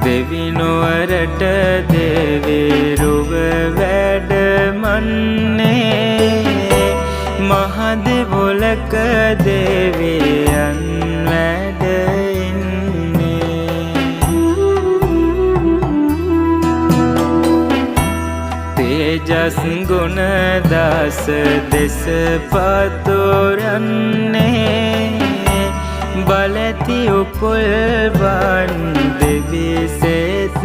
දෙවිනුවරට දෙවිරුව වැඩමන්නේ මහදෙවොලක දෙවියන් වැඩ ඉන්නේ තේජස් ගුණ දස දෙස පතුරන්නේ බලති උපුල්වන් දෙවිසෙත්